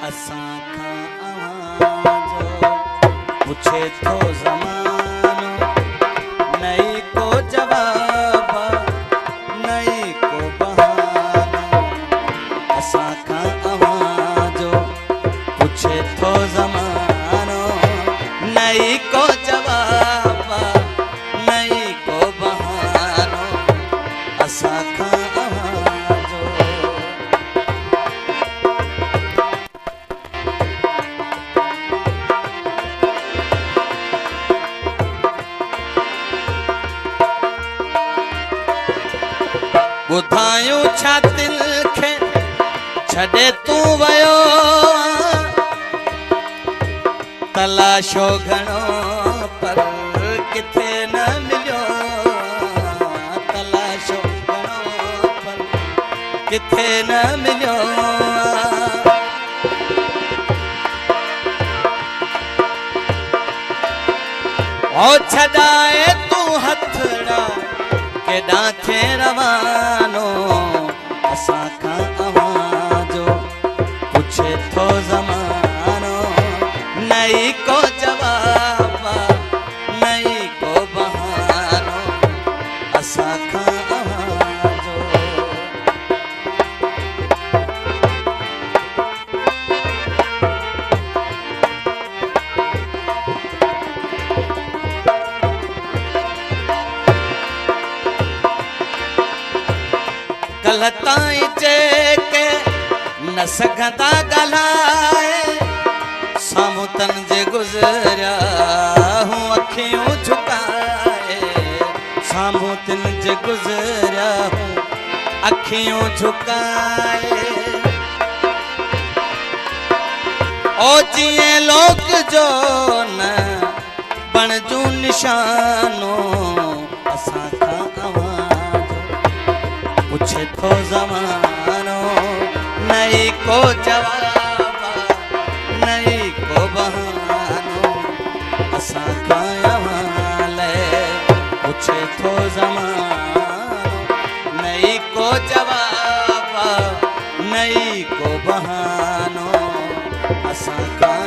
असां खां आवाज़ो पुछे थो ज़मानो, नई को जवाब नई को बहानो। असां खां आवाज़ो पुछे थो ज़मानो, नई को जवाब नई को बहानो। असां खां आवाज़ो ॿुधायूं छा दिल खे छॾे तूं वियो, तलाशो घणो पर किथे न मिलियो। तलाशो घणो पर किथे न मिलियो। ओ छॾाए तूं हथड़ा केॾां थे रवानो। असां खां आवाज़ो पुछे थो ज़मानो, नई को जवाब नई को बहानो। असां खां आवाज़ो कल्ह ताईं जेके न सघंदा ॻाल्हाए, साम्हूं तन जे गुज़रिया हूं अखियूं झुकाए। साम्हूं तन जे गुज़रिया हूं अखियूं झुकाए। ओ जीअं लोक जो न बणजूं निशानो। असां खां आवाज़ो पुछे थो ज़मानो, नई को जवाब नई को बहानो। असां खां आवाज़ो पुछे थो ज़मानो, नई को जवाब नई को बहानो। असां खां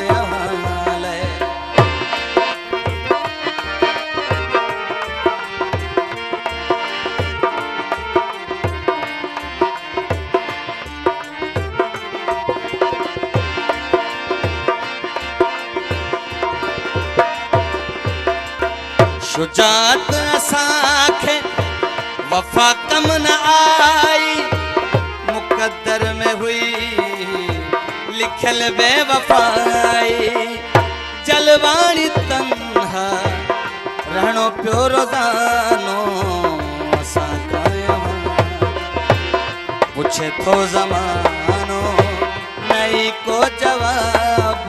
शुजात असांखे वफ़ा कम न आई, मुक़द्दर में हुई लिखियल बेवफ़ाई। जलवाणी तन्हा रहणो पियो रोज़ानो। असां खां पुछे थो ज़मानो, नई को जवाब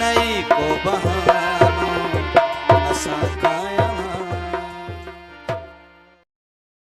नई को बहानो।